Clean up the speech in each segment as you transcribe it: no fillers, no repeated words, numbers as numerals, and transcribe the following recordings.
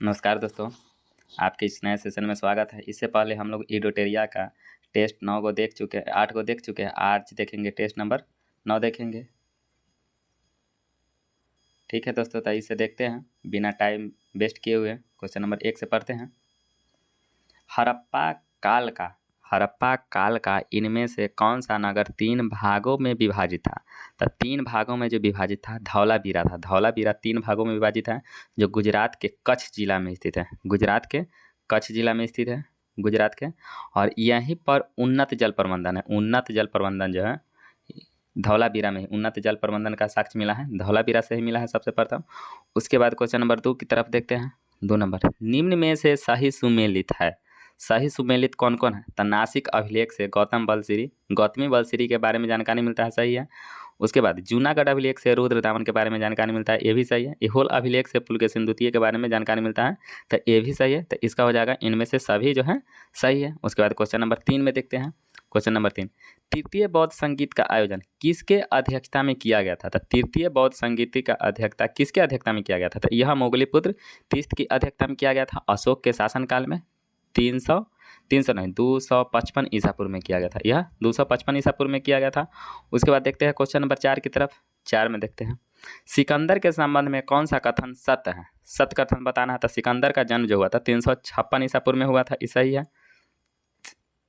नमस्कार दोस्तों, आपके इस नए सेशन में स्वागत है। इससे पहले हम लोग इडोटेरिया का टेस्ट 9 को देख चुके हैं, 8 को देख चुके हैं। आज देखेंगे टेस्ट नंबर 9 देखेंगे। ठीक है दोस्तों, तो इसे देखते हैं बिना टाइम वेस्ट किए हुए। क्वेश्चन नंबर 1 से पढ़ते हैं। हड़प्पा काल का इनमें से कौन सा नगर 3 भागों में विभाजित था? तो 3 भागों में जो विभाजित था धौलावीरा था। धौलावीरा 3 भागों में विभाजित है, जो गुजरात के कच्छ जिला में स्थित है। गुजरात के कच्छ जिला में स्थित है गुजरात के। और यहीं पर उन्नत जल प्रबंधन है। उन्नत जल प्रबंधन जो है धौलावीरा में उन्नत जल प्रबंधन का साक्ष्य मिला है, धौलावीरा से ही मिला है सबसे प्रथम। उसके बाद क्वेश्चन नंबर 2 की तरफ देखते हैं। 2 नंबर, निम्न में से सही सुमेलित है। सही सुमेलित कौन कौन है? तो नासिक अभिलेख से गौतमी बलश्री के बारे में जानकारी मिलता है, सही है। उसके बाद जूनागढ़ अभिलेख से रुद्रदामन के बारे में जानकारी मिलता है, ये भी सही है। ऐहोल अभिलेख से पुलकेशिन द्वितीय के बारे में जानकारी मिलता है, तो ये भी सही है। तो इसका हो जाएगा इनमें से सभी जो है सही है। उसके बाद क्वेश्चन नंबर 3 में देखते हैं। क्वेश्चन नंबर 3, तृतीय बौद्ध संगीत का आयोजन किसके अध्यक्षता में किया गया था? तो तृतीय बौद्ध संगीत का अध्यक्षता किसके अध्यक्षता में किया गया था? तो यह मोगलीपुत्र तीर्थ की अध्यक्षता में किया गया था अशोक के शासनकाल में। 255 ईसापुर में किया गया था। यह 255 ईसापुर में किया गया था। उसके बाद देखते हैं क्वेश्चन नंबर 4 की तरफ। 4 में देखते हैं, सिकंदर के संबंध में कौन सा कथन सत्य है? सत्य कथन बताना है। तो सिकंदर का जन्म जो हुआ था 356 ईसापुर में हुआ था, ऐसा ही है।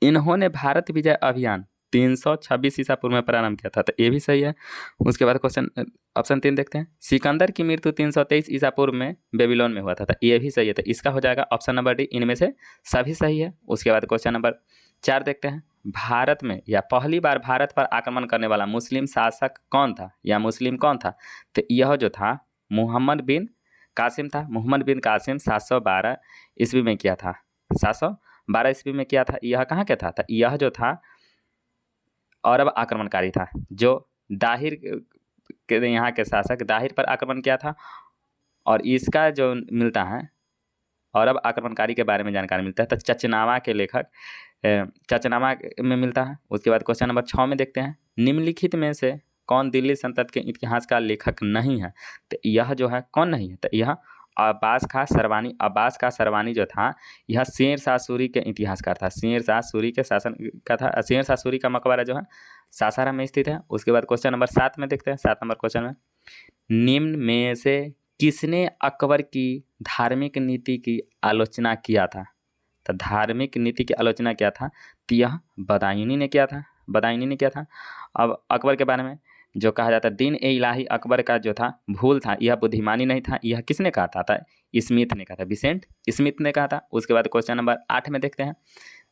इन्होंने भारत विजय अभियान 326 ईसापुर में प्रारंभ किया था, तो ये भी सही है। उसके बाद क्वेश्चन ऑप्शन 3 देखते हैं, सिकंदर की मृत्यु 323 ईसापुर में बेबीलोन में हुआ था, तो ये भी सही है। तो इसका हो जाएगा ऑप्शन नंबर डी, इनमें से सभी सही है। उसके बाद क्वेश्चन नंबर 4 देखते हैं, भारत में या पहली बार भारत पर आक्रमण करने वाला मुस्लिम शासक कौन था या मुस्लिम कौन था? तो यह जो था मोहम्मद बिन कासिम था। मोहम्मद बिन कासिम 712 ईस्वी में किया था। 712 ईस्वी में किया था। यह कहाँ का था? तो यह जो था अरब आक्रमणकारी था, जो दाहिर के यहाँ के शासक दाहिर पर आक्रमण किया था। और इसका जो मिलता है अरब आक्रमणकारी के बारे में जानकारी मिलता है, तो चचनामा के लेखक चचनामा में मिलता है। उसके बाद क्वेश्चन नंबर 6 में देखते हैं, निम्नलिखित में से कौन दिल्ली सल्तनत के इतिहास का लेखक नहीं है? तो यह जो है कौन नहीं है? तो यह अब्बास खां सरवानी जो था, यह शेर शाह सूरी के इतिहासकार था। शेर शाह सूरी के शासन का था। शेर शाह सूरी का मकबरा जो है सासाराम में स्थित है। उसके बाद क्वेश्चन नंबर 7 में देखते हैं। 7 नंबर क्वेश्चन में, निम्न में से किसने अकबर की धार्मिक नीति की आलोचना किया था? तो धार्मिक नीति की आलोचना किया था, तो यह बदायूनी ने किया था। अब अकबर के बारे में जो कहा जाता है, दीन ए इलाही अकबर का जो था भूल था, यह बुद्धिमानी नहीं था। यह किसने कहा था? स्मिथ ने कहा था, विसेंट स्मिथ ने कहा था। उसके बाद क्वेश्चन नंबर 8 में देखते हैं,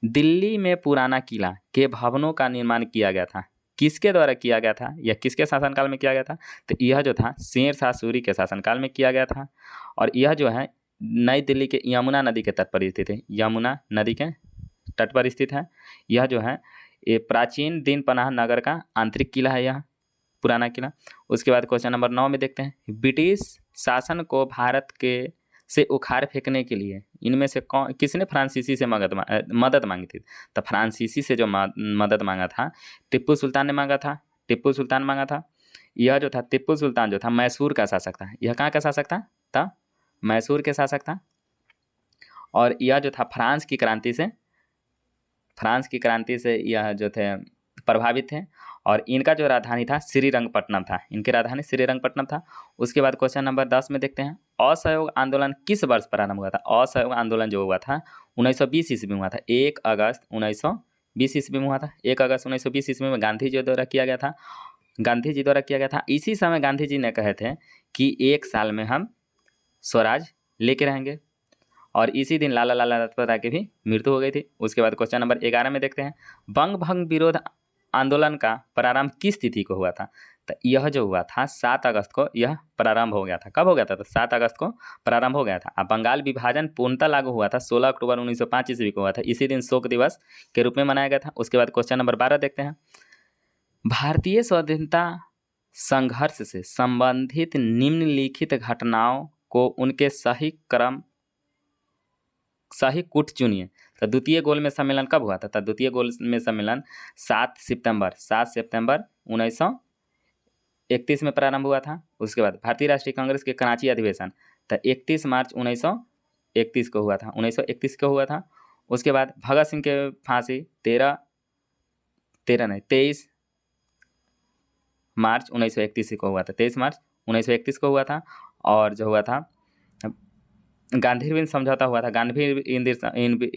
दिल्ली में पुराना किला के भवनों का निर्माण किया गया था, किसके द्वारा किया गया था या किसके शासनकाल में किया गया था? तो यह जो था शेर शाह सूरी के शासनकाल में किया गया था। और यह जो है नई दिल्ली के यमुना नदी के तट पर स्थित है। यमुना नदी के तट पर स्थित है। यह जो है ये प्राचीन दिन पनाह नगर का आंतरिक किला है, यह पुराना किला। उसके बाद क्वेश्चन नंबर 9 में देखते हैं, ब्रिटिश शासन को भारत के से उखाड़ फेंकने के लिए इनमें से कौन किसने फ्रांसीसी से मदद मांगी थी? तो फ्रांसीसी से जो मदद मांगा था टिप्पू सुल्तान ने मांगा था। यह जो था टिप्पू सुल्तान जो था मैसूर का शासक था। यह कहाँ का शासक था? मैसूर के शासक था। और यह जो था फ्रांस की क्रांति से यह जो थे प्रभावित थे। और इनका जो राजधानी था श्रीरंगपट्टनम था। इनकी राजधानी श्रीरंगपट्टनम था। उसके बाद क्वेश्चन नंबर 10 में देखते हैं, असहयोग आंदोलन किस वर्ष प्रारंभ हुआ था? असहयोग आंदोलन जो हुआ था 1920 ईस्वी में हुआ था। 1 अगस्त 1920 ईस्वी में हुआ था। 1 अगस्त 1920 ईस्वी में गांधी जी द्वारा किया गया था। इसी समय गांधी जी ने कहे थे कि 1 साल में हम स्वराज लेके रहेंगे। और इसी दिन लाला लाजपत राय की भी मृत्यु हो गई थी। उसके बाद क्वेश्चन नंबर 11 में देखते हैं, बंग भंग विरोध आंदोलन का प्रारंभ किस तिथि को हुआ था? तो यह जो हुआ था 7 अगस्त को यह प्रारंभ हो गया था। कब हो गया था? तो 7 अगस्त को प्रारंभ हो गया था। अब बंगाल विभाजन पूर्णतः लागू हुआ था 16 अक्टूबर 1905 ईस्वी को हुआ था। इसी दिन शोक दिवस के रूप में मनाया गया था। उसके बाद क्वेश्चन नंबर 12 देखते हैं, भारतीय स्वाधीनता संघर्ष से संबंधित निम्नलिखित घटनाओं को उनके सही कूट चुनिए। तो द्वितीय गोल में सम्मेलन कब हुआ था? तो द्वितीय गोल में सम्मेलन 7 सितंबर 1931 में प्रारंभ हुआ था। उसके बाद भारतीय राष्ट्रीय कांग्रेस के कराची अधिवेशन तो 31 मार्च 1931 को हुआ था, 1931 को हुआ था। उसके बाद भगत सिंह के फांसी 23 मार्च 1931 को हुआ था, 23 मार्च 1931 को हुआ था। और जो हुआ था गांधी इरविन समझौता हुआ था, गांधी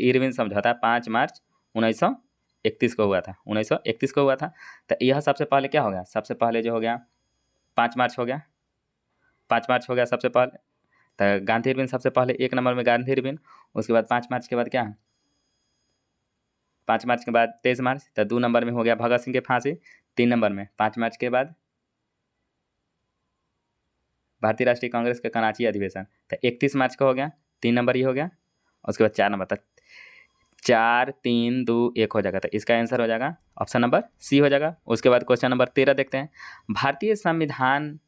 इरविन समझौता 5 मार्च 1931 को हुआ था, 1931 को हुआ था। तो यह सबसे पहले क्या हो गया, सबसे पहले जो हो गया 5 मार्च हो गया, 5 मार्च हो गया सबसे पहले। तो गांधी इरविन सबसे पहले 1 नंबर में गांधी इरविन, उसके बाद 5 मार्च के बाद क्या है, 5 मार्च के बाद 23 मार्च। तो 2 नंबर में हो गया भगत सिंह की फांसी, 3 नंबर में 5 मार्च के बाद भारतीय राष्ट्रीय कांग्रेस का कराची अधिवेशन। तो 31 मार्च को हो गया, 3 नंबर ये हो गया। उसके बाद 4 नंबर तक 4 3 2 1 हो जाएगा। तो इसका आंसर हो जाएगा ऑप्शन नंबर सी हो जाएगा। उसके बाद क्वेश्चन नंबर 13 देखते हैं, भारतीय संविधान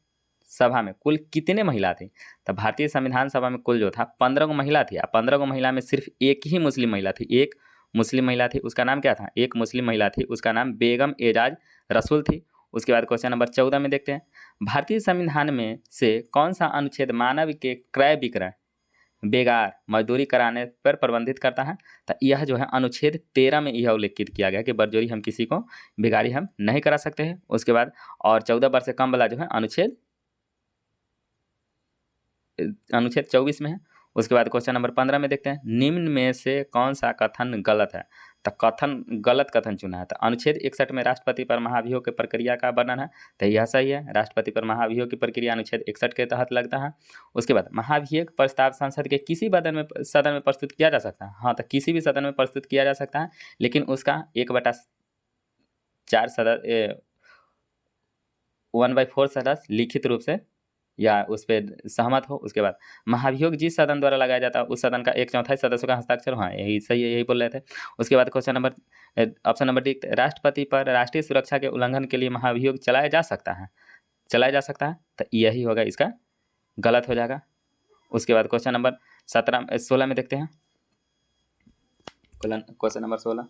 सभा में कुल कितने महिला थी। तो भारतीय संविधान सभा में कुल जो था 15 को महिला थी। 15 को महिला में सिर्फ एक ही मुस्लिम महिला थी, एक मुस्लिम महिला थी, उसका नाम क्या था, एक मुस्लिम महिला थी, उसका नाम बेगम एजाज रसूल थी। उसके बाद क्वेश्चन नंबर 14 में देखते हैं, भारतीय संविधान में से कौन सा अनुच्छेद मानव के क्रय विक्रय बेगार मजदूरी कराने पर प्रतिबंधित करता है। तो यह जो है अनुच्छेद 13 में यह उल्लेखित किया गया कि बरजोरी हम किसी को बेगारी हम नहीं करा सकते हैं। उसके बाद और 14 वर्ष से कम वाला जो है अनुच्छेद 24 में है। उसके बाद क्वेश्चन नंबर 15 में देखते हैं, निम्न में से कौन सा कथन गलत है। तो गलत कथन चुना है। तो अनुच्छेद 61 में राष्ट्रपति पर महाभियोग की प्रक्रिया का वर्णन है। तो यह सही है, राष्ट्रपति पर महाभियोग की प्रक्रिया अनुच्छेद 61 के तहत लगता है। उसके बाद महाभियोग प्रस्ताव संसद के किसी सदन में प्रस्तुत किया जा सकता है। हाँ, तो किसी भी सदन में प्रस्तुत किया जा सकता है, लेकिन उसका 1/4 सदस्य 1/4 सदस्य लिखित रूप से या उस पर सहमत हो। उसके बाद महाभियोग जिस सदन द्वारा लगाया जाता है उस सदन का 1/4 सदस्यों का हस्ताक्षर, हाँ यही सही है, यही बोल रहे थे। उसके बाद question number option number D, राष्ट्रपति पर राष्ट्रीय सुरक्षा के उल्लंघन के लिए महाभियोग चलाया जा सकता है, चलाया जा सकता है। तो यही होगा, इसका गलत हो जाएगा। उसके बाद क्वेश्चन नंबर 16 में देखते हैं, क्वेश्चन नंबर 16,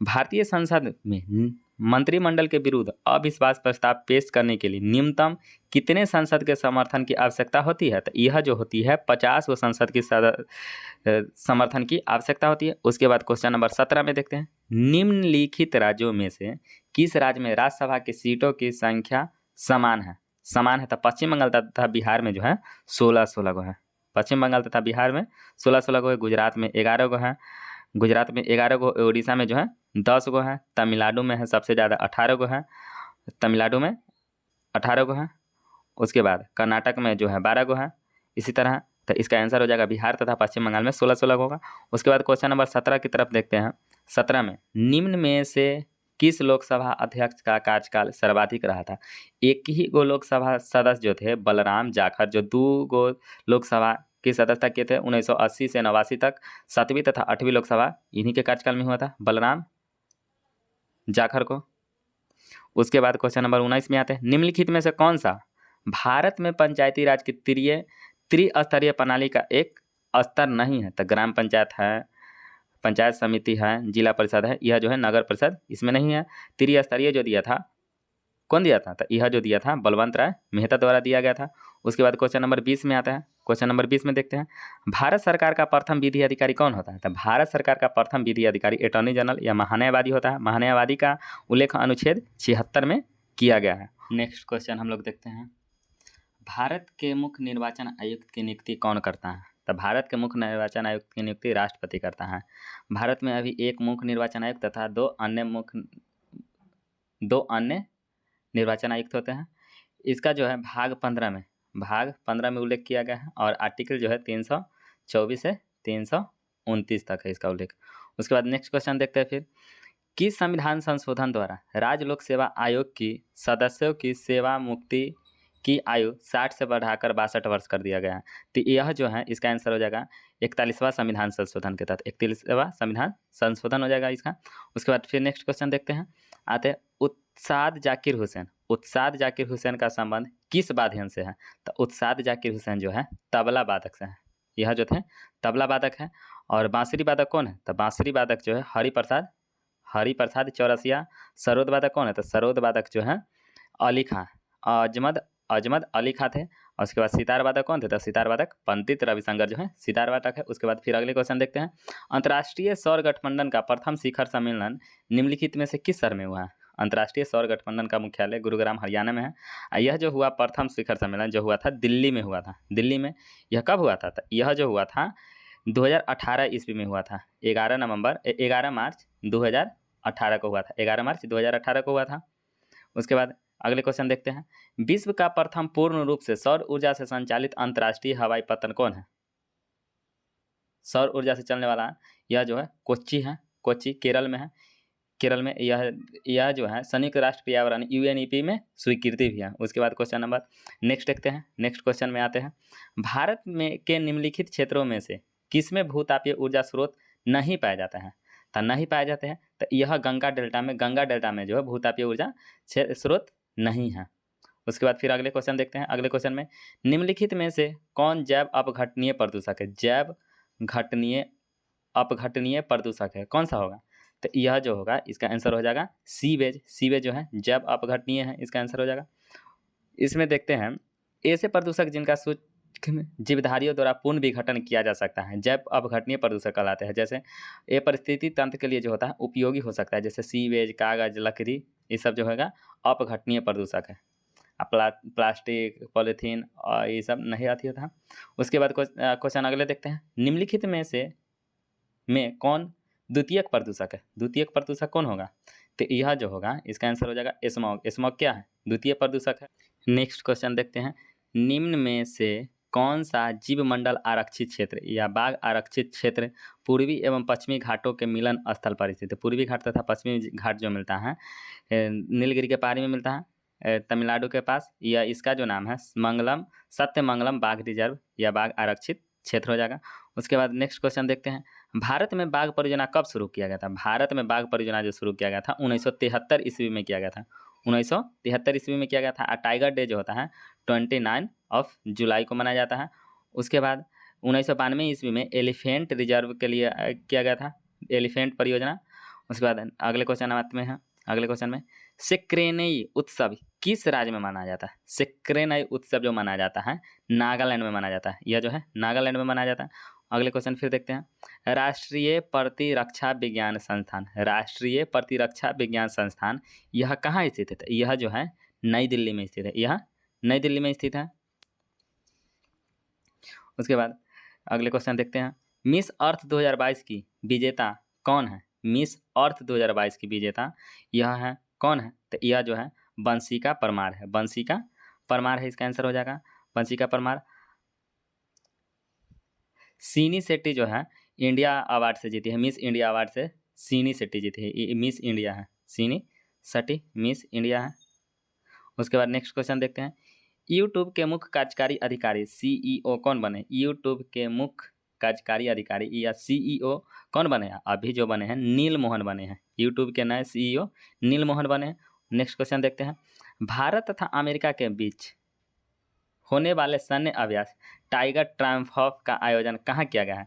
भारतीय संसद में मंत्रिमंडल के विरुद्ध अविश्वास प्रस्ताव पेश करने के लिए न्यूनतम कितने संसद के समर्थन की आवश्यकता होती है। तो यह जो होती है 50 संसद की समर्थन की आवश्यकता होती है। उसके बाद क्वेश्चन नंबर 17 में देखते हैं, निम्नलिखित राज्यों में से किस राज्य में राज्यसभा की सीटों की संख्या समान है, समान है। तो पश्चिम बंगाल तथा बिहार में जो है 16 गो है, पश्चिम बंगाल तथा बिहार में 16 गो है, गुजरात में 11 गो है, गुजरात में 11 गो, उड़ीसा में जो है 10 गो है, तमिलनाडु में है सबसे ज़्यादा 18 गो है, तमिलनाडु में 18 गो है। उसके बाद कर्नाटक में जो है 12 गो है, इसी तरह। तो इसका आंसर हो जाएगा बिहार तथा पश्चिम बंगाल में 16 गो होगा। उसके बाद क्वेश्चन नंबर 17 की तरफ देखते हैं। 17 में निम्न में से किस लोकसभा अध्यक्ष का कार्यकाल सर्वाधिक रहा था। एक ही गो लोकसभा सदस्य जो थे बलराम जाखड़, जो 2 गो लोकसभा की सदस्यता किए थे 1980 से 89 तक, 7वीं तथा 8वीं लोकसभा इन्हीं के कार्यकाल में हुआ था, बलराम जाखड़ को। उसके बाद क्वेश्चन नंबर 19 में आते हैं, निम्नलिखित में से कौन सा भारत में पंचायती राज की त्रिस्तरीय प्रणाली का एक स्तर नहीं है। तो ग्राम पंचायत है, पंचायत समिति है, जिला परिषद है, यह जो है नगर परिषद इसमें नहीं है। त्रिस्तरीय जो दिया था कौन दिया था, तो यह जो दिया था बलवंत राय मेहता द्वारा दिया गया था। उसके बाद क्वेश्चन नंबर 20 में आता है, क्वेश्चन नंबर 20 में देखते हैं, भारत सरकार का प्रथम विधि अधिकारी कौन होता है। तो भारत सरकार का प्रथम विधि अधिकारी अटॉर्नी जनरल या महान्यायवादी होता है। महान्यायवादी का उल्लेख अनुच्छेद 76 में किया गया है। नेक्स्ट क्वेश्चन हम लोग देखते हैं, भारत के मुख्य निर्वाचन आयुक्त की नियुक्ति कौन करता है। तो भारत के मुख्य निर्वाचन आयुक्त की नियुक्ति राष्ट्रपति करता है। भारत में अभी एक मुख्य निर्वाचन आयुक्त तथा दो अन्य निर्वाचन आयुक्त होते हैं। इसका जो है भाग 15 में उल्लेख किया गया है और आर्टिकल जो है 324 से 329 तक है इसका उल्लेख। उसके बाद नेक्स्ट क्वेश्चन देखते हैं फिर, किस संविधान संशोधन द्वारा राज्य लोक सेवा आयोग की सदस्यों की सेवा मुक्ति की आयु 60 से बढ़ाकर 62 वर्ष कर दिया गया है। तो यह जो है इसका आंसर हो जाएगा 41वां संविधान संशोधन के तहत 41वां संविधान संशोधन हो जाएगा इसका। उसके बाद फिर नेक्स्ट क्वेश्चन देखते हैं, आते हैं उत्साद जाकिर हुसैन का संबंध किस वाद्ययंत्र से है। तो उत्साद जाकिर हुसैन जो है तबला वादक से है, यह जो थे तबला वादक है। और बांसुरी वादक कौन है, तो बांसुरी वादक जो है हरिप्रसाद चौरसिया। सरोद वादक कौन है, तो सरोद वादक जो है अली खां, अजमद अली खां थे। और उसके बाद सितार वादक कौन थे? तो सितार वादक पंडित रविशंकर जो है सितार वादक है। उसके बाद फिर अगले क्वेश्चन देखते हैं, अंतर्राष्ट्रीय सौर गठबंधन का प्रथम शिखर सम्मेलन निम्नलिखित में से किस शहर में हुआ है? अंतर्राष्ट्रीय सौर गठबंधन का मुख्यालय गुरुग्राम हरियाणा में है। यह जो हुआ प्रथम शिखर सम्मेलन जो हुआ था दिल्ली में हुआ था। दिल्ली में यह कब हुआ था? तो यह जो हुआ था 2018 ईस्वी में हुआ था। 11 मार्च 2018 को हुआ था। 11 मार्च 2018 को हुआ था। उसके बाद अगले क्वेश्चन देखते हैं, विश्व का प्रथम पूर्ण रूप से सौर ऊर्जा से संचालित अंतर्राष्ट्रीय हवाई पत्तन कौन है? सौर ऊर्जा से चलने वाला यह जो है कोच्चि है। कोच्चि केरल में है। केरल में यह जो है संयुक्त राष्ट्र पर्यावरण UNEP में स्वीकृति भी है। उसके बाद क्वेश्चन नंबर नेक्स्ट देखते हैं। नेक्स्ट क्वेश्चन में आते हैं, भारत में के निम्नलिखित क्षेत्रों में से किसमें भूतापीय ऊर्जा स्रोत नहीं पाए जाते हैं? तो नहीं पाए जाते हैं तो यह गंगा डेल्टा में जो है भूतापीय ऊर्जा स्रोत नहीं है। उसके बाद फिर अगले क्वेश्चन देखते हैं। अगले क्वेश्चन में निम्नलिखित में से कौन जैव अपघटनीय प्रदूषक है? जैव घटनीय अपघटनीय प्रदूषक है, कौन सा होगा? तो यह जो होगा इसका आंसर हो जाएगा सीवेज। सीवेज जो है जैव अपघटनीय है, इसका आंसर हो जाएगा। इसमें देखते हैं ऐसे प्रदूषक जिनका सूक्ष्म जीवधारियों द्वारा पूर्ण विघटन किया जा सकता है जैव अपघटनीय प्रदूषक कहलाते हैं। जैसे ये परिस्थिति तंत्र के लिए जो होता है उपयोगी हो सकता है, जैसे सीवेज, कागज, लकड़ी, ये सब जो होगा अपघटनीय प्रदूषक है। प्लास्टिक, पॉलीथीन और ये सब नहीं आती था। उसके बाद क्वेश्चन अगले देखते हैं, निम्नलिखित में कौन द्वितीयक प्रदूषक है? द्वितीयक प्रदूषक कौन होगा? तो यह जो होगा इसका आंसर हो जाएगा स्मॉग। स्मॉग क्या है? द्वितीय प्रदूषक है। नेक्स्ट क्वेश्चन देखते हैं, निम्न में से कौन सा जीव मंडल आरक्षित क्षेत्र या बाघ आरक्षित क्षेत्र पूर्वी एवं पश्चिमी घाटों के मिलन स्थल पर स्थित है? पूर्वी घाट तथा पश्चिमी घाट जो मिलता है नीलगिरी के पहाड़ी में मिलता है तमिलनाडु के पास। या इसका जो नाम है सत्यमंगलम बाघ रिजर्व या बाघ आरक्षित क्षेत्र हो जाएगा। उसके बाद नेक्स्ट क्वेश्चन देखते हैं, भारत में बाघ परियोजना कब शुरू किया गया था? भारत में बाघ परियोजना जो शुरू किया गया था 1973 ईस्वी में किया गया था। 1973 ईस्वी में किया गया था। टाइगर डे जो होता है 29 जुलाई को मनाया जाता है। उसके बाद 1992 ईस्वी में एलिफेंट रिजर्व के लिए किया गया था एलिफेंट परियोजना। उसके बाद अगले क्वेश्चन आते हैं। अगले क्वेश्चन में सेक्रेनई उत्सव किस राज्य में मनाया जाता है? सेक्रेनई उत्सव जो मनाया जाता है नागालैंड में मनाया जाता है। यह जो है नागालैंड में मनाया जाता है। अगले क्वेश्चन फिर देखते हैं, राष्ट्रीय प्रतिरक्षा विज्ञान संस्थान। राष्ट्रीय प्रतिरक्षा विज्ञान संस्थान यह कहाँ स्थित है? यह जो है नई दिल्ली में स्थित है। यह नई दिल्ली में स्थित है। उसके बाद अगले क्वेश्चन देखते हैं, मिस अर्थ 2022 की विजेता कौन है? मिस अर्थ 2022 की विजेता यह है कौन है? तो यह जो है वंशिका परमार है। वंशिका परमार है, इसका आंसर हो जाएगा वंशिका परमार। सीनी शेट्टी जो है इंडिया अवार्ड से जीती है। मिस इंडिया अवार्ड से सीनी शेट्टी जीती है। ये मिस इंडिया है, सीनी शेट्टी मिस इंडिया है। उसके बाद नेक्स्ट क्वेश्चन देखते हैं, यूट्यूब के मुख्य कार्यकारी अधिकारी CEO कौन बने? यूट्यूब के मुख्य कार्यकारी अधिकारी या CEO कौन बने हैं? अभी जो बने हैं नील मोहन बने हैं। यूट्यूब के नए CEO नील मोहन बने हैं। नेक्स्ट क्वेश्चन देखते हैं, भारत तथा अमेरिका के बीच होने वाले सैन्य अभ्यास टाइगर ट्रायम्फ का आयोजन कहाँ किया गया है?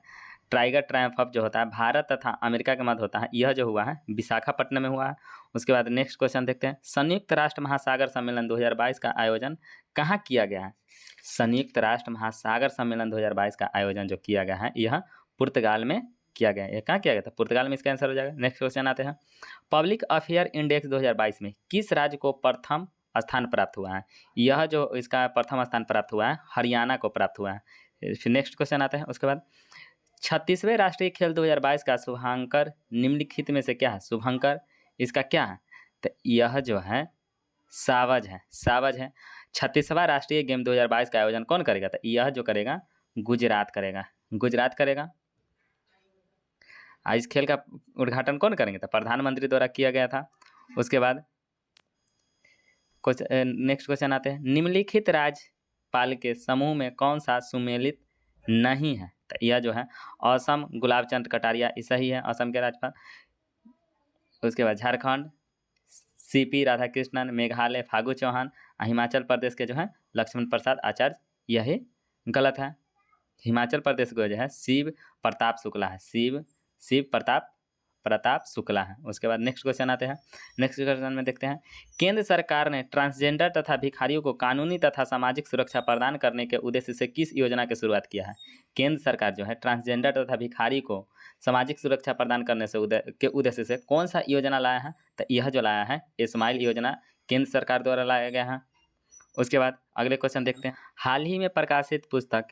टाइगर ट्रायम्फ जो होता है भारत तथा अमेरिका के मध्य होता है। यह जो हुआ है विशाखापट्टनम में हुआ है। उसके बाद नेक्स्ट क्वेश्चन देखते हैं, संयुक्त राष्ट्र महासागर सम्मेलन 2022 का आयोजन कहाँ किया गया है? संयुक्त राष्ट्र महासागर सम्मेलन 2022 का आयोजन जो किया गया है यह पुर्तगाल में किया गया है। यह कहाँ किया गया था? पुर्तगाल में, इसका आंसर हो जाएगा। नेक्स्ट क्वेश्चन आते हैं, पब्लिक अफेयर इंडेक्स 2022 में किस राज्य को प्रथम स्थान प्राप्त हुआ है? यह जो इसका प्रथम स्थान प्राप्त हुआ है हरियाणा को प्राप्त हुआ है। फिर नेक्स्ट क्वेश्चन आते हैं। उसके बाद 36वें राष्ट्रीय खेल 2022 का शुभांकर निम्नलिखित में से क्या है? शुभंकर इसका क्या है? तो यह जो है सावज है। सावज है। 36वां राष्ट्रीय गेम 2022 का आयोजन कौन करेगा? तो यह जो करेगा गुजरात करेगा। गुजरात करेगा। इस खेल का उद्घाटन कौन करेंगे? तो प्रधानमंत्री द्वारा किया गया था। उसके बाद नेक्स्ट क्वेश्चन आते हैं, निम्नलिखित राज्यपाल के समूह में कौन सा सुमेलित नहीं है? तो यह जो है असम गुलाब चंद कटारिया सही है, असम के राज्यपाल। उसके बाद झारखंड CP राधाकृष्णन, मेघालय फागू चौहान, हिमाचल प्रदेश के जो है लक्ष्मण प्रसाद आचार्य, यही गलत है। हिमाचल प्रदेश को जो है शिव प्रताप शुक्ला है। शिव प्रताप प्रताप शुक्ला है। उसके बाद नेक्स्ट क्वेश्चन आते हैं। नेक्स्ट क्वेश्चन में देखते हैं, केंद्र सरकार ने ट्रांसजेंडर तथा भिखारियों को कानूनी तथा सामाजिक सुरक्षा प्रदान करने के उद्देश्य से किस योजना की शुरुआत किया है? केंद्र सरकार जो है ट्रांसजेंडर तथा भिखारी को सामाजिक सुरक्षा प्रदान करने से उद्देश्य से कौन सा योजना लाया है? तो यह जो लाया है स्माइल योजना केंद्र सरकार द्वारा लाया गया है। उसके बाद अगले क्वेश्चन देखते हैं, हाल ही में प्रकाशित पुस्तक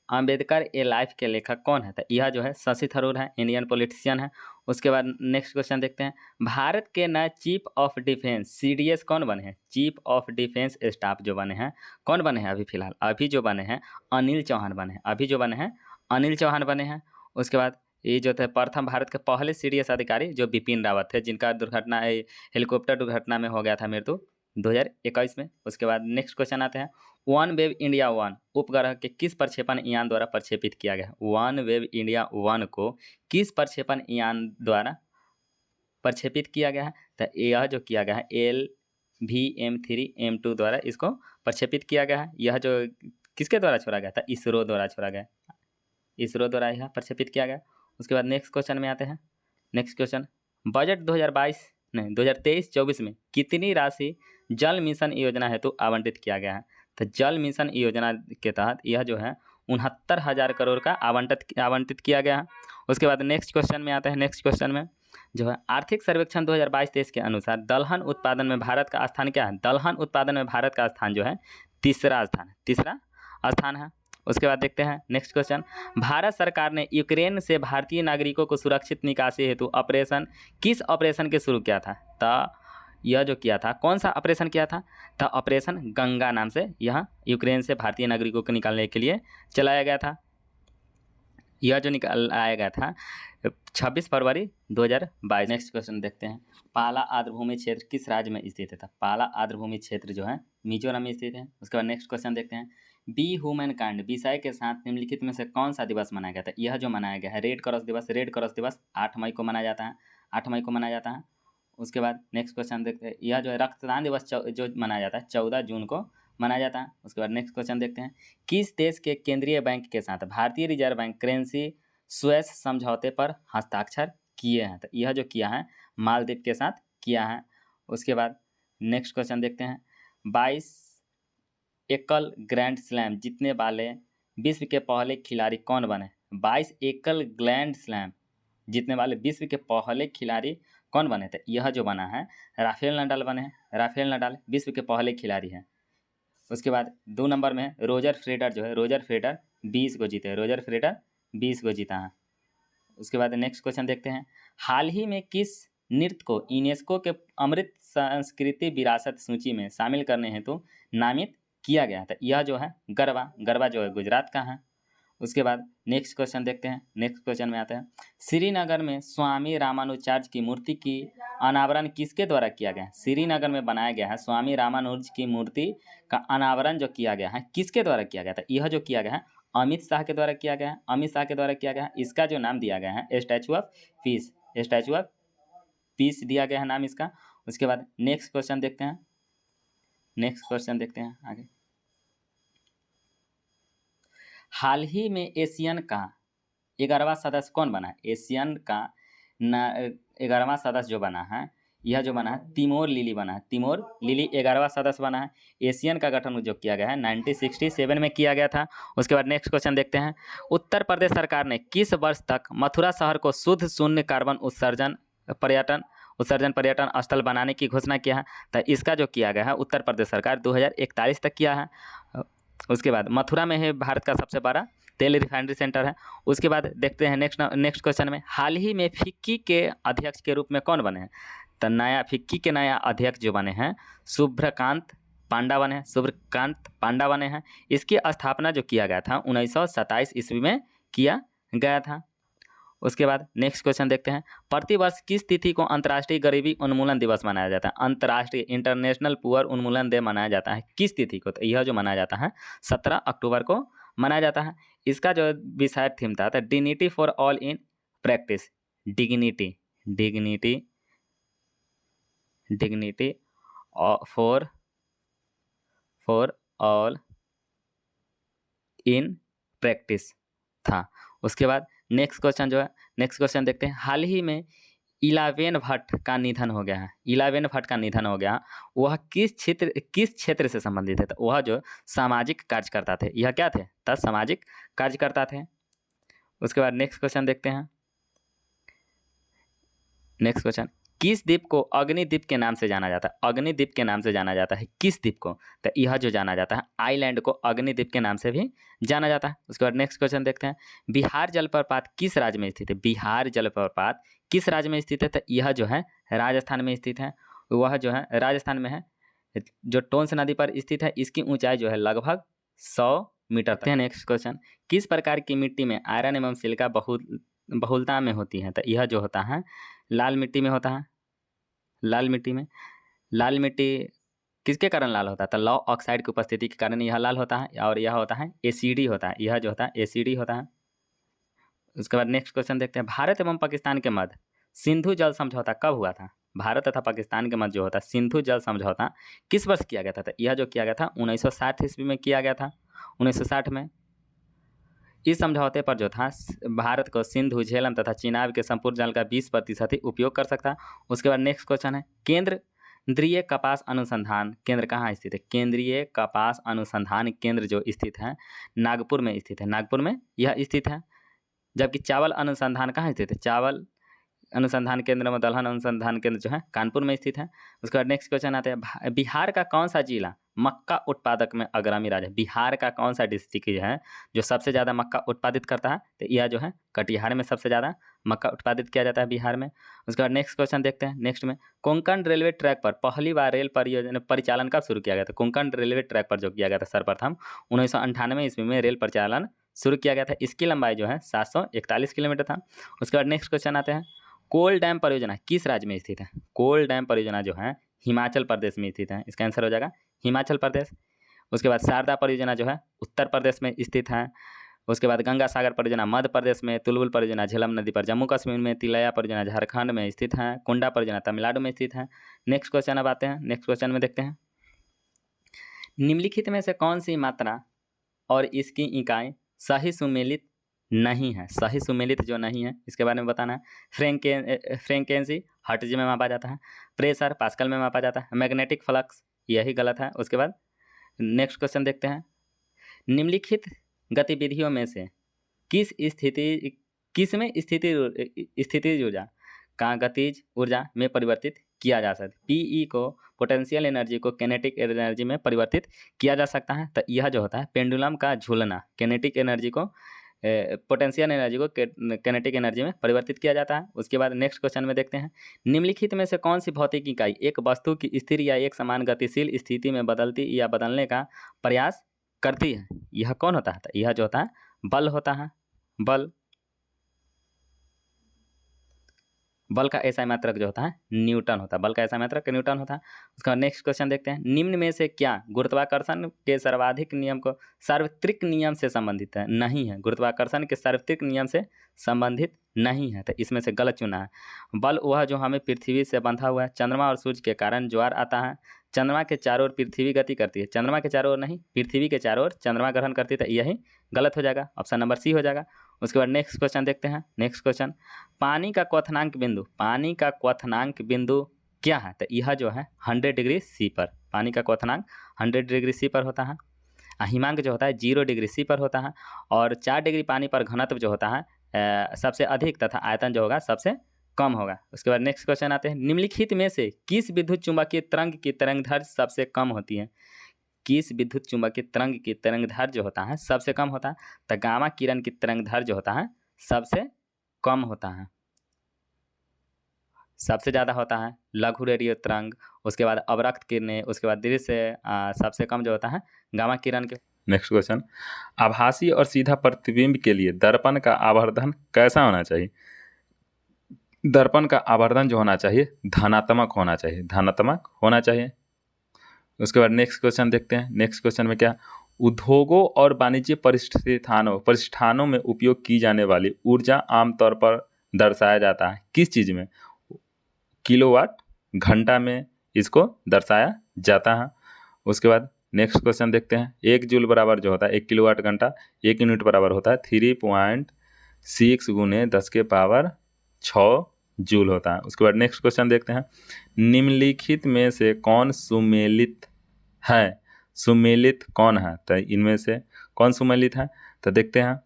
अंबेडकर ए लाइफ के लेखक कौन है? तो यह जो है शशि थरूर है, इंडियन पॉलिटिशियन है। उसके बाद नेक्स्ट क्वेश्चन देखते हैं, भारत के नए चीफ ऑफ डिफेंस सीडीएस कौन बने हैं? चीफ ऑफ डिफेंस स्टाफ जो बने हैं कौन बने हैं? अभी फिलहाल अभी जो बने हैं अनिल चौहान बने हैं। अभी जो बने हैं अनिल चौहान बने हैं। उसके बाद ये जो थे प्रथम भारत के पहले सीडीएस अधिकारी जो बिपिन रावत थे, जिनका दुर्घटना हेलीकॉप्टर दुर्घटना में हो गया था मृत्यु 2021 में। उसके बाद नेक्स्ट क्वेश्चन आते हैं, वन वेव इंडिया 1 उपग्रह के किस प्रक्षेपण यान द्वारा प्रक्षेपित किया गया? वन वेव इंडिया 1 को किस प्रक्षेपण यान द्वारा प्रक्षेपित किया गया है? तो यह जो किया गया है LVM-3M2 द्वारा इसको प्रक्षेपित किया गया है। यह जो किसके द्वारा छोड़ा गया था? इसरो द्वारा छोड़ा गया, इसरो द्वारा यह प्रक्षेपित किया गया। उसके बाद नेक्स्ट क्वेश्चन में आते हैं। नेक्स्ट क्वेश्चन, बजट 2023-24 में कितनी राशि जल मिशन योजना हेतु आवंटित किया गया है? तो जल मिशन योजना के तहत यह जो है 69,000 करोड़ का आवंटित किया गया है। उसके बाद नेक्स्ट क्वेश्चन में आते हैं। नेक्स्ट क्वेश्चन में जो है, आर्थिक सर्वेक्षण 2022-23 के अनुसार दलहन उत्पादन में भारत का स्थान क्या है? दलहन उत्पादन में भारत का स्थान जो है तीसरा स्थान है। उसके बाद देखते हैं नेक्स्ट क्वेश्चन, भारत सरकार ने यूक्रेन से भारतीय नागरिकों को सुरक्षित निकासी हेतु किस ऑपरेशन के शुरू किया था? तो यह जो किया था कौन सा ऑपरेशन किया था? तो ऑपरेशन गंगा नाम से यह यूक्रेन से भारतीय नागरिकों को निकालने के लिए चलाया गया था। यह जो निकाला गया था 26 फरवरी 2022। नेक्स्ट क्वेश्चन देखते हैं, पाला आर्द्रभूमि क्षेत्र किस राज्य में स्थित है? था पाला आर्द्रभूमि क्षेत्र जो है मिजोरम में स्थित है। उसके बाद नेक्स्ट क्वेश्चन देखते हैं, बी ह्यूमन काइंड विषय के साथ निम्नलिखित में से कौन सा दिवस मनाया गया था? यह जो मनाया गया है रेड क्रॉस दिवस 8 मई को मनाया जाता है, 8 मई को मनाया जाता है। उसके बाद नेक्स्ट क्वेश्चन देखते हैं, यह जो है रक्तदान दिवस जो मनाया जाता है 14 जून को मनाया जाता है। उसके बाद नेक्स्ट क्वेश्चन देखते हैं, किस देश के केंद्रीय बैंक के साथ भारतीय रिजर्व बैंक करेंसी स्वेस समझौते पर हस्ताक्षर किए हैं? तो यह जो किया है मालदीव के साथ किया है। उसके बाद नेक्स्ट क्वेश्चन देखते हैं, 22 एकल ग्रैंड स्लैम जीतने वाले विश्व के पहले खिलाड़ी कौन बने? 22 एकल ग्रैंड स्लैम जीतने वाले विश्व के पहले खिलाड़ी कौन बने थे? यह जो बना है राफेल नडाल बने हैं। राफेल नडाल विश्व के पहले खिलाड़ी हैं। उसके बाद 2 नंबर में रोजर फेडरर जो है, रोजर फेडरर 20 को जीते हैं, रोजर फेडरर 20 को जीता है। उसके बाद नेक्स्ट क्वेश्चन देखते हैं, हाल ही में किस नृत्य को यूनेस्को के अमृत संस्कृति विरासत सूची में शामिल करने हेतु नामित किया गया था? यह जो है गरबा जो है गुजरात का है। उसके बाद नेक्स्ट क्वेश्चन देखते हैं। नेक्स्ट क्वेश्चन में आता है, श्रीनगर में स्वामी रामानुजाचार्य की मूर्ति की अनावरण किसके द्वारा किया गया है? श्रीनगर में बनाया गया है स्वामी रामानुज की मूर्ति का अनावरण जो किया गया है किसके द्वारा किया गया था? यह जो किया गया है अमित शाह के द्वारा किया गया है, अमित शाह के द्वारा किया गया है। इसका जो नाम दिया गया है स्टैचू ऑफ पीस दिया गया है नाम इसका। उसके बाद नेक्स्ट क्वेश्चन देखते हैं। नेक्स्ट क्वेश्चन देखते हैं आगे, हाल ही में एशियन का 11वां सदस्य कौन बना है? एशियन का 11वां सदस्य जो बना है, यह जो बना है तिमोर लिली बना है। तिमोर लिली 11वां सदस्य बना है। एशियन का गठन जो किया गया है 1967 में किया गया था। उसके बाद नेक्स्ट क्वेश्चन देखते हैं, उत्तर प्रदेश सरकार ने किस वर्ष तक मथुरा शहर को शुद्ध शून्य कार्बन उत्सर्जन पर्यटन स्थल बनाने की घोषणा किया है? तो इसका जो किया गया है उत्तर प्रदेश सरकार 2041 तक किया है। उसके बाद मथुरा में है भारत का सबसे बड़ा तेल रिफाइनरी सेंटर है। उसके बाद देखते हैं नेक्स्ट क्वेश्चन में, हाल ही में फिक्की के अध्यक्ष के रूप में कौन बने हैं? तो फिक्की के नया अध्यक्ष जो बने हैं शुभ्रकांत पांडा बने हैं। इसकी स्थापना जो किया गया था 1927 ईस्वी में किया गया था। उसके बाद नेक्स्ट क्वेश्चन देखते हैं, प्रतिवर्ष किस तिथि को अंतर्राष्ट्रीय गरीबी उन्मूलन दिवस मनाया जाता है? अंतर्राष्ट्रीय इंटरनेशनल पुअर उन्मूलन डे मनाया जाता है किस तिथि को? तो यह जो मनाया जाता है 17 अक्टूबर को मनाया जाता है। इसका जो विषय थीम था dignity for all in practice, dignity for all in practice था। उसके बाद नेक्स्ट क्वेश्चन देखते हैं, हाल ही में इलावेन भट्ट का निधन हो गया है, इलावेन भट्ट का निधन हो गया, वह किस क्षेत्र से संबंधित है? तो वह जो सामाजिक कार्यकर्ता थे, यह क्या थे? तो सामाजिक कार्यकर्ता थे। उसके बाद नेक्स्ट क्वेश्चन देखते हैं। नेक्स्ट क्वेश्चन, किस द्वीप को अग्निद्वीप के नाम से जाना जाता है? अग्निद्वीप के नाम से जाना जाता है किस द्वीप को? तो यह जो जाना जाता है आइलैंड को अग्निद्वीप के नाम से भी जाना जाता है। उसके बाद नेक्स्ट क्वेश्चन देखते हैं, बिहार जलप्रपात किस राज्य में स्थित है? बिहार जलप्रपात किस राज्य में स्थित है? तो यह जो है राजस्थान में स्थित है, वह जो है राजस्थान में है, जो टोंस नदी पर स्थित है। इसकी ऊंचाई जो है लगभग 100 मीटर तक है। नेक्स्ट क्वेश्चन, किस प्रकार की मिट्टी में आयरन एवं सिलिका बहुलता में होती है? तो यह जो होता है लाल मिट्टी में होता है। लाल मिट्टी में, लाल मिट्टी किसके कारण लाल होता है? तो लौ ऑक्साइड की उपस्थिति के कारण यह लाल होता है, और यह होता है एसिडी होता है, यह जो होता है एसिडी होता है। उसके बाद नेक्स्ट क्वेश्चन देखते हैं, भारत एवं पाकिस्तान के मध्य सिंधु जल समझौता कब हुआ था? भारत तथा पाकिस्तान के मध्य जो होता है सिंधु जल समझौता किस वर्ष किया गया था? तो यह जो किया गया था 1960 ईस्वी में किया गया था, 1960 में। इस समझौते पर जो था भारत को सिंधु, झेलम तथा चिनाब के संपूर्ण जल का 20% ही उपयोग कर सकता। उसके बाद नेक्स्ट क्वेश्चन है, केंद्रीय कपास अनुसंधान केंद्र कहाँ स्थित है? केंद्रीय कपास अनुसंधान केंद्र जो स्थित है नागपुर में स्थित है, नागपुर में यह स्थित है। जबकि चावल अनुसंधान कहाँ स्थित है? चावल अनुसंधान केंद्र में दलहन अनुसंधान केंद्र जो है कानपुर में स्थित है। उसके बाद नेक्स्ट क्वेश्चन आते हैं, बिहार का कौन सा जिला मक्का उत्पादक में अग्रणी राज्य है? बिहार का कौन सा डिस्ट्रिक्ट है जो सबसे ज़्यादा मक्का उत्पादित करता है? तो यह जो है कटिहार में सबसे ज़्यादा मक्का उत्पादित किया जाता है बिहार में। उसके बाद नेक्स्ट क्वेश्चन देखते हैं। नेक्स्ट में, कोंकण रेलवे ट्रैक पर पहली बार रेल परिचालन कब शुरू किया गया था? कोंकण रेलवे ट्रैक पर जो किया गया था सर्वप्रथम 1998 ईस्वी में रेल परिचालन शुरू किया गया था। इसकी लंबाई जो है 741 किलोमीटर था। उसके बाद नेक्स्ट क्वेश्चन आते हैं, कोल डैम परियोजना किस राज्य में स्थित है? कोल डैम परियोजना जो है हिमाचल प्रदेश में स्थित है, इसका आंसर हो जाएगा हिमाचल प्रदेश। उसके बाद शारदा परियोजना जो है उत्तर प्रदेश में स्थित है। उसके बाद गंगा सागर परियोजना मध्य प्रदेश में, तुलबुल परियोजना झेलम नदी पर जम्मू कश्मीर में, तिलैया परियोजना झारखंड में स्थित है, कुंडा परियोजना तमिलनाडु में स्थित है। नेक्स्ट क्वेश्चन अब आते हैं, नेक्स्ट क्वेश्चन में देखते हैं, निम्नलिखित में से कौन सी मात्रा और इसकी इकाई सही सुमेलित नहीं है? सही सुमेलित जो नहीं है इसके बारे में बताना है। फ्रेक्वेंसी हर्ट्ज में मापा जाता है, प्रेशर पास्कल में मापा जाता है, मैग्नेटिक फ्लक्स यही गलत है। उसके बाद नेक्स्ट क्वेश्चन देखते हैं, निम्नलिखित गतिविधियों में से किस में स्थितिज ऊर्जा का गतिज ऊर्जा में परिवर्तित किया जा सकता है? पीई को, पोटेंशियल एनर्जी को कैनेटिक एनर्जी में परिवर्तित किया जा सकता है। तो यह जो होता है पेंडुलम का झूलना, कैनेटिक एनर्जी को पोटेंशियल एनर्जी को कैनेटिक एनर्जी में परिवर्तित किया जाता है। उसके बाद नेक्स्ट क्वेश्चन में देखते हैं, निम्नलिखित में से कौन सी भौतिक इकाई एक वस्तु की स्थिर या एक समान गतिशील स्थिति में बदलती या बदलने का प्रयास करती है? यह कौन होता है? तो यह जो होता है बल होता है। बल का ऐसा मात्रक जो होता है न्यूटन होता है, बल का ऐसा मात्रक न्यूटन होता है। उसका नेक्स्ट क्वेश्चन देखते हैं, निम्न में से क्या गुरुत्वाकर्षण के सर्वाधिक नियम को सार्वत्रिक नियम से संबंधित है? नहीं है, गुरुत्वाकर्षण के सार्वत्रिक नियम से संबंधित नहीं है, तो इसमें से गलत चुना है। बल वह जो हमें पृथ्वी से बंधा हुआ है, चंद्रमा और सूर्य के कारण ज्वार आता है, चंद्रमा के चारों ओर पृथ्वी गति करती है, चंद्रमा के चारों ओर नहीं, पृथ्वी के चारों ओर चंद्रमा ग्रहण करती है, तो यही गलत हो जाएगा, ऑप्शन नंबर सी हो जाएगा। उसके बाद नेक्स्ट क्वेश्चन देखते हैं। नेक्स्ट क्वेश्चन, पानी का क्वथनांक बिंदु क्या है? तो यह जो है 100 डिग्री सी पर, पानी का क्वथनांक 100 डिग्री सी पर होता है। हिमांक जो होता है 0 डिग्री सी पर होता है, और 4 डिग्री पानी पर घनत्व जो होता है सबसे अधिक तथा आयतन जो होगा सबसे कम होगा। उसके बाद नेक्स्ट क्वेश्चन आते हैं, निम्नलिखित में से किस विद्युत चुम्बकीय तरंग की तरंगदैर्घ्य सबसे कम होती है? किस विद्युत चुम्बकीय तरंग की तरंगदैर्घ्य जो होता है सबसे कम होता है? तो गामा किरण की तरंगदैर्घ्य जो होता है सबसे कम होता है। सबसे ज़्यादा होता है लघु रेडियो तरंग, उसके बाद अवरक्त किरणें, उसके बाद दृश्य सबसे कम जो होता है गामा किरण के। नेक्स्ट क्वेश्चन, आभासी और सीधा प्रतिबिंब के लिए दर्पण का आवर्धन कैसा होना चाहिए? दर्पण का आवर्धन जो होना चाहिए धनात्मक होना चाहिए, धनात्मक होना चाहिए। उसके बाद नेक्स्ट क्वेश्चन देखते हैं। नेक्स्ट क्वेश्चन में क्या, उद्योगों और वाणिज्य प्रतिष्ठानों में उपयोग की जाने वाली ऊर्जा आमतौर पर दर्शाया जाता है किस चीज़ में? किलोवाट घंटा में इसको दर्शाया जाता है। उसके बाद नेक्स्ट क्वेश्चन देखते हैं, 1 जूल बराबर जो होता है 1 किलोवाट घंटा, 1 यूनिट बराबर होता है 3.6 × 10⁶ जूल होता है। उसके बाद नेक्स्ट क्वेश्चन देखते हैं, निम्नलिखित में से कौन सुमेलित है? सुमेलित कौन है? तो इनमें से कौन सुमेलित है? तो देखते हैं,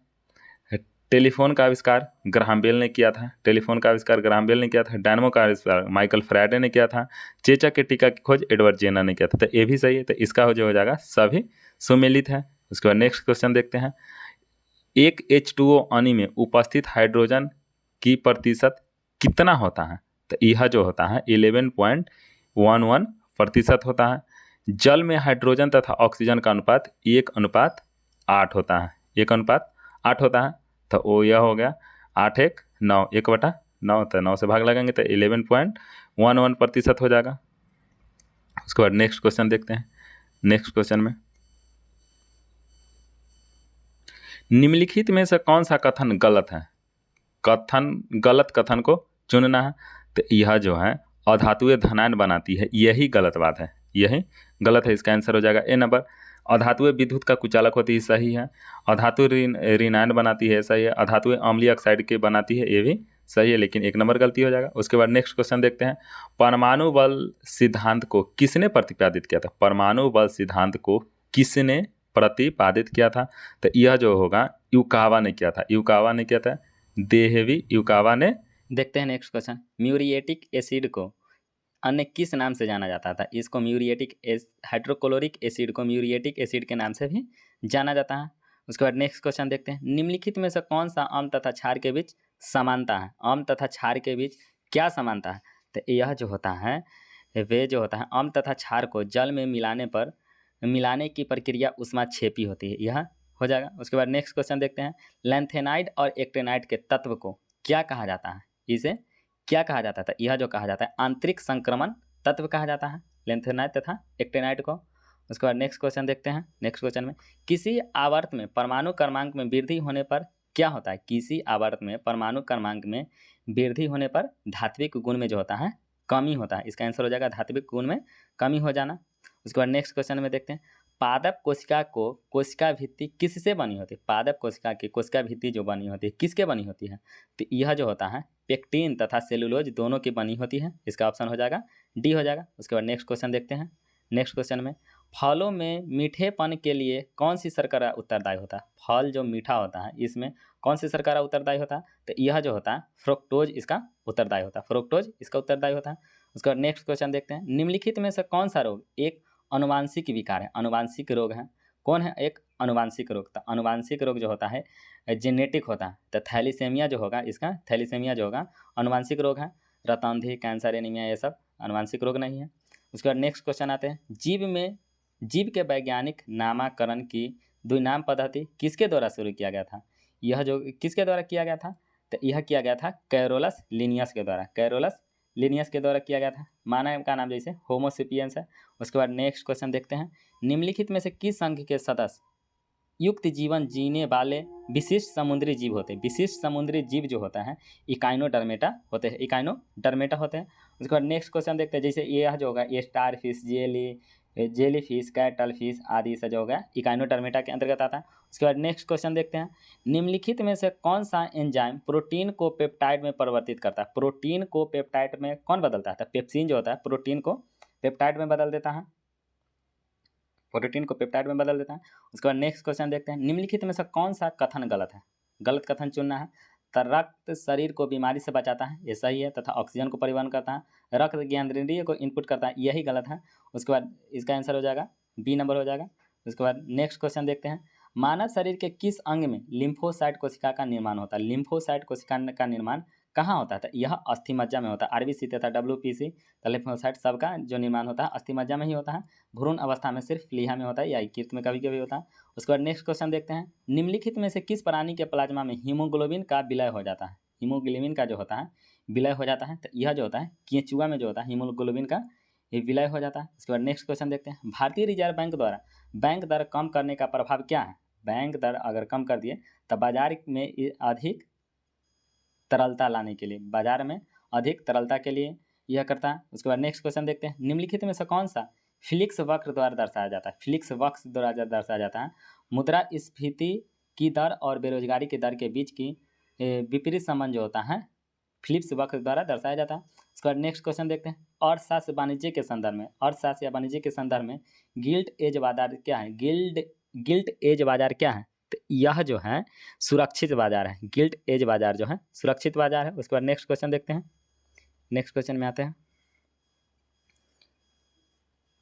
टेलीफोन का आविष्कार ग्राहम बेल ने किया था। टेलीफोन का आविष्कार ग्राहम बेल ने किया था। डायनमो का आविष्कार माइकल फैराडे ने किया था। चेचक के टीका की खोज एडवर्ड जेनर ने किया था। तो ये भी सही है, तो इसका जो हो जाएगा सभी सुमेलित है। उसके बाद नेक्स्ट क्वेश्चन देखते हैं, एक H2O अणु में उपस्थित हाइड्रोजन की प्रतिशत कितना होता है? तो यह जो होता है 11.11% होता है। जल में हाइड्रोजन तथा ऑक्सीजन का अनुपात 1:8 होता है। 1:8 होता है। तो वो यह हो गया 8:1:9, 1/9, तो 9 से भाग लगाएंगे तो 11.11% हो जाएगा। उसके बाद नेक्स्ट क्वेश्चन देखते हैं। नेक्स्ट क्वेश्चन में, निम्नलिखित में से कौन सा कथन गलत है? गलत कथन को चुनना है। तो यह जो है अधातुएं धनायन बनाती है, यही गलत बात है, यही गलत है। इसका आंसर हो जाएगा ए नंबर। अधातुएं विद्युत का कुचालक होती है, सही है। अधातु ऋणायन बनाती है, सही है। अधातुएं अम्लीय ऑक्साइड के बनाती है, ये भी सही है, लेकिन एक नंबर गलती हो जाएगा। उसके बाद नेक्स्ट क्वेश्चन देखते हैं, परमाणु बल सिद्धांत को किसने प्रतिपादित किया था? परमाणु बल सिद्धांत को किसने प्रतिपादित किया था? तो यह जो होगा युकावा ने किया था। युकावा ने किया था, देहवी युकावा ने। देखते हैं नेक्स्ट क्वेश्चन, म्यूरिएटिक एसिड को अन्य किस नाम से जाना जाता था? इसको हाइड्रोक्लोरिक एसिड को म्यूरिएटिक एसिड के नाम से भी जाना जाता है। उसके बाद नेक्स्ट क्वेश्चन देखते हैं, निम्नलिखित में से कौन सा अम्ल तथा क्षार के बीच समानता है? अम्ल तथा क्षार के बीच क्या समानता है? तो यह जो होता है, वे जो होता है अम्ल तथा क्षार को जल में मिलाने की प्रक्रिया उष्माक्षेपी होती है, यह हो जाएगा। उसके बाद नेक्स्ट क्वेश्चन देखते हैं, लैंथेनाइड और एक्टिनाइड के तत्व को क्या कहा जाता है? इसे क्या कहा जाता था? यह जो कहा जाता है आंतरिक संक्रमण तत्व कहा जाता है लैंथेनाइड तथा एक्टिनाइड को। उसके बाद नेक्स्ट क्वेश्चन देखते हैं। नेक्स्ट क्वेश्चन में, किसी आवर्त में परमाणु क्रमांक में वृद्धि होने पर क्या होता है? किसी आवर्त में परमाणु क्रमांक में वृद्धि होने पर धात्विक गुण में जो होता है कमी होता है। इसका आंसर हो जाएगा धात्विक गुण में कमी हो जाना। उसके बाद नेक्स्ट क्वेश्चन में देखते हैं, पादप कोशिका को कोशिका भित्ति किससे बनी होती है? पादप कोशिका की कोशिका भित्ति जो बनी होती है किसके बनी होती है? तो यह जो होता है पेक्टिन तथा सेलुलोज दोनों की बनी होती है। इसका ऑप्शन हो जाएगा डी हो जाएगा। उसके बाद नेक्स्ट क्वेश्चन देखते हैं। नेक्स्ट क्वेश्चन में, फलों में मीठेपन के लिए कौन सी शर्करा उत्तरदायी होता है? फल जो मीठा होता है इसमें कौन सी शर्करा उत्तरदायी होता है? तो यह जो होता है फ्रुक्टोज इसका उत्तरदायी होता है। फ्रुक्टोज इसका उत्तरदायी होता है। उसके बाद नेक्स्ट क्वेश्चन देखते हैं, निम्नलिखित में से कौन सा रोग एक अनुवांशिक विकार है? अनुवांशिक रोग है, कौन है एक अनुवांशिक रोग? तो अनुवांशिक रोग जो होता है जेनेटिक होता है। तो थैलीसेमिया जो होगा, इसका थैलीसेमिया जो होगा अनुवांशिक रोग है। रतौंधी, कैंसर, एनीमिया ये सब अनुवांशिक रोग नहीं है। उसके बाद नेक्स्ट क्वेश्चन आते हैं, जीव के वैज्ञानिक नामकरण की द्विनाम पद्धति किसके द्वारा शुरू किया गया था? यह जो किसके द्वारा किया गया था? तो यह किया गया था कैरोलस लिनियस के द्वारा। कैरोलस लिनियस के द्वारा किया गया था। मानव का नाम जैसे होमोसेपियंस है। उसके बाद नेक्स्ट क्वेश्चन देखते हैं, निम्नलिखित में से किस संघ के सदस्य युक्त जीवन जीने वाले विशिष्ट समुद्री जीव होते हैं? विशिष्ट समुद्री जीव जो होता है इकाइनोडर्मेटा होते हैं। इकाइनोडर्मेटा होते हैं। उसके बाद नेक्स्ट क्वेश्चन देखते हैं, जैसे यह जो होगा ये star fish, jelly fish, cattle fish आदि से जो होगा इकाइनोडर्मेटा के अंतर्गत आता है। उसके बाद नेक्स्ट क्वेश्चन देखते हैं, निम्नलिखित में से कौन सा एंजाइम प्रोटीन को पेप्टाइड में परिवर्तित करता है? प्रोटीन को पेप्टाइड में कौन बदलता है? पेप्सिन जो होता है प्रोटीन को पेप्टाइड में बदल देता है। प्रोटीन को पेप्टाइड में बदल देता है। उसके बाद नेक्स्ट क्वेश्चन देखते हैं, निम्नलिखित में से कौन सा कथन गलत है? गलत कथन चुनना है। तो रक्त शरीर को बीमारी से बचाता है, ये सही है, तथा ऑक्सीजन को परिवहन करता है। रक्त ज्ञानेंद्रिय को इनपुट करता है, यही गलत है। उसके बाद इसका आंसर हो जाएगा बी नंबर हो जाएगा। उसके बाद नेक्स्ट क्वेश्चन देखते हैं, मानव शरीर के किस अंग में लिम्फोसाइट कोशिका का निर्माण होता है? लिम्फोसाइट कोशिका का निर्माण कहाँ होता है? तो यह अस्थि मज्जा में होता है। आरबीसी तथा डब्ल्यूपीसी लिम्फोसाइट सबका जो निर्माण होता है अस्थि मज्जा में ही होता है। भ्रूण अवस्था में सिर्फ प्लीहा में होता है या यकृत में कभी कभी होता है। उसके बाद नेक्स्ट क्वेश्चन देखते हैं, निम्नलिखित में से किस प्राणी के प्लाज्मा में हीमोग्लोबिन का विलय हो जाता है? हीमोग्लोबिन का जो होता है विलय हो जाता है। तो यह जो होता है केंचुआ में जो होता है हीमोग्लोबिन का ये विलय हो जाता है। उसके बाद नेक्स्ट क्वेश्चन देखते हैं, भारतीय रिजर्व बैंक द्वारा बैंक दर कम करने का प्रभाव क्या है? बैंक दर अगर कम कर दिए तो बाजार में अधिक तरलता लाने के लिए, बाजार में अधिक तरलता के लिए यह करता है। उसके बाद नेक्स्ट क्वेश्चन देखते हैं, निम्नलिखित में से कौन सा फिलिक्स वक्र द्वारा दर्शाया जाता है? फिलिक्स वक्र द्वारा दर्शाया जाता है मुद्रास्फीति की दर और बेरोजगारी की दर के बीच की विपरीत संबंध जो होता है फिलिप्स वक्र द्वारा दर्शाया जाता है। उसके बाद नेक्स्ट क्वेश्चन देखते हैं, अर्थशास्त्र वाणिज्य के संदर्भ में, अर्थशास्त्र या वाणिज्य के संदर्भ में गिल्ट एज बाजार क्या है? गिल्ट एज बाजार क्या है? तो यह जो है सुरक्षित बाजार है। गिल्ट एज बाजार जो है सुरक्षित बाजार है। उसके बाद नेक्स्ट क्वेश्चन देखते हैं। नेक्स्ट क्वेश्चन में आते हैं।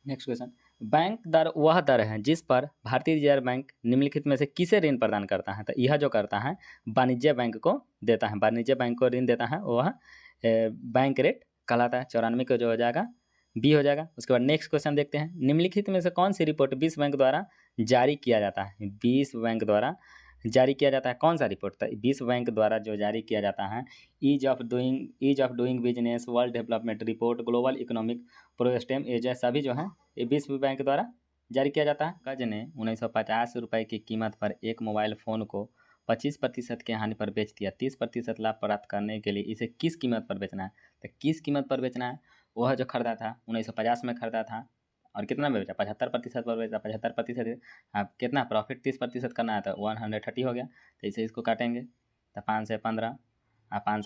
नेक्स्ट क्वेश्चन, बैंक दर वह दर है जिस पर भारतीय रिजर्व बैंक निम्नलिखित में से किसे ऋण प्रदान करता है? तो यह जो करता है वाणिज्य बैंक को देता है, वाणिज्य बैंक को ऋण देता है, वह बैंक रेट कहलाता है। 94 को जो हो जाएगा बी हो जाएगा। उसके बाद नेक्स्ट क्वेश्चन देखते हैं, निम्नलिखित में से कौन सी रिपोर्ट विश्व बैंक द्वारा जारी किया जाता है? विश्व बैंक द्वारा जारी किया जाता है कौन सा रिपोर्ट? तो विश्व बैंक द्वारा जो जारी किया जाता है ease of doing business, world development report, global economic prospects agent, सभी जो है ये विश्व बैंक द्वारा जारी किया जाता है। गज ने 1950 रुपये की कीमत पर एक मोबाइल फ़ोन को 25% के हानि पर बेच दिया। 30% लाभ प्राप्त करने के लिए इसे किस कीमत पर बेचना है? तो किस कीमत पर बेचना है? वह जो खरीदा था 1950 में खरीदा था और कितना में बेचा? 75% पर बेचा। 75% आप कितना प्रॉफिट 30% करना है तो 130 हो गया। तो इसे इसको काटेंगे तो 5 से 15, 5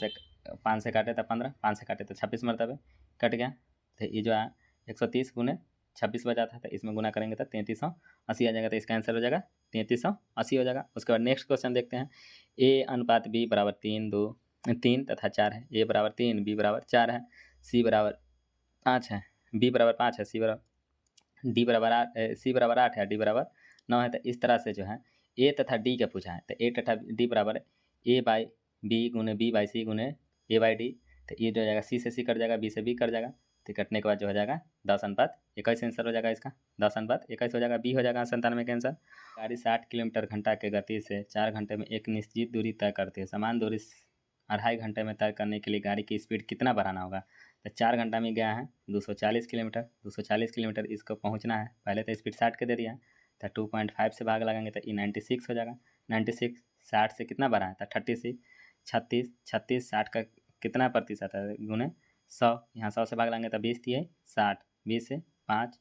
से काटे तो 15, 5 से काटे तो 26 मरतबे कट गया। तो ये जो है 130 गुने 26 बचा था, तो इसमें गुना करेंगे तो 3380 आ जाएगा। तो इसका आंसर हो जाएगा 3380 हो जाएगा। उसके बाद नेक्स्ट क्वेश्चन देखते हैं, ए अनुपात बी बराबर 3 तथा 4 है। ए बराबर 3, बी बराबर 4 है, सी बराबर 5 है, बी बराबर 5 है, सी बराबर 8 है, डी बराबर 9 है। तो इस तरह से जो है ए तथा डी का पूछा है, तो ए तथा डी बराबर ए बाई बी गुने बी बाई सी गुने ए बाई डी। तो ये जो हो जाएगा सी से सी कट जाएगा, बी से बी कट जाएगा। तो कटने के बाद जो हो जाएगा 10:21 आंसर हो जाएगा इसका। 10:21 हो जाएगा, बी हो जाएगा 97 का आंसर। गाड़ी 60 किलोमीटर घंटा के गति से 4 घंटे में एक निश्चित दूरी तय करती है। समान दूरी 2.5 घंटे में तय करने के लिए गाड़ी की स्पीड कितना बढ़ाना होगा? तो 4 घंटा में गया है 240 किलोमीटर। 240 किलोमीटर इसको पहुंचना है, पहले तो स्पीड 60 के दे दिया है, तो 2.5 से भाग लगाएंगे तो ये 96 हो जाएगा। 96 60 से कितना बढ़ा है? तो 36 36 60 का कितना प्रतिशत है? गुने 100, यहाँ 100 से भाग लगाएंगे तो 20 है 60, 20 से 5,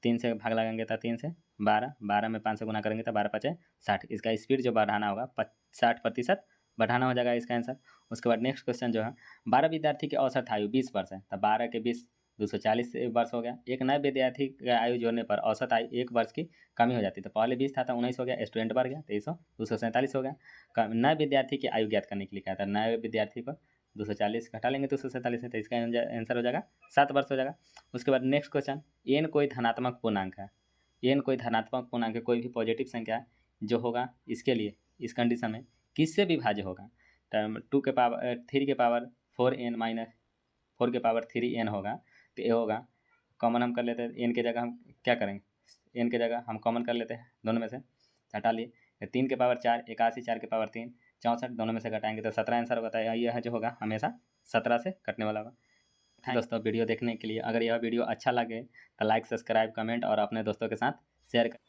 3 से भाग लगाएंगे तो 3 से 12, 12 में 5 से गुना करेंगे तो 12 5 60। इसका स्पीड जो बढ़ाना होगा 60% बढ़ाना हो जाएगा इसका आंसर। उसके बाद नेक्स्ट क्वेश्चन जो है, 12 विद्यार्थी की औसत आयु 20 वर्ष है, तो 12 के 20 240 वर्ष हो गया। एक नए विद्यार्थी का आयु जोड़ने पर औसत आयु 1 वर्ष की कमी हो जाती है। तो पहले 20 था तो 19 हो गया, स्टूडेंट बढ़ गया तो 247 हो गया। नए विद्यार्थी की आयु ज्ञात करने के लिए कहा था, नए विद्यार्थी को 240 घटा लेंगे 247 में, तो इसका आंसर हो जाएगा 7 वर्ष हो जाएगा। उसके बाद नेक्स्ट क्वेश्चन, एन कोई धनात्मक पूर्णांक है, एन कोई धनात्मक पूर्णांक है, कोई भी पॉजिटिव संख्या जो होगा इसके लिए इस कंडीशन में किससे विभाज्य होगा? 2 के पावर 3 के पावर 4n माइनस 4 के पावर 3n होगा। तो ये होगा, कॉमन हम कर लेते हैं, एन के जगह हम क्या करेंगे, एन के जगह हम कॉमन कर लेते हैं, दोनों में से हटा लिए। 3 के पावर 4 81, 4 के पावर 3 64, दोनों में से घटाएंगे तो 17 आंसर होता है। यह जो होगा हमेशा 17 से कटने वाला होगा। दोस्तों वीडियो देखने के लिए, अगर यह वीडियो अच्छा लगे तो लाइक सब्सक्राइब कमेंट और अपने दोस्तों के साथ शेयर करें।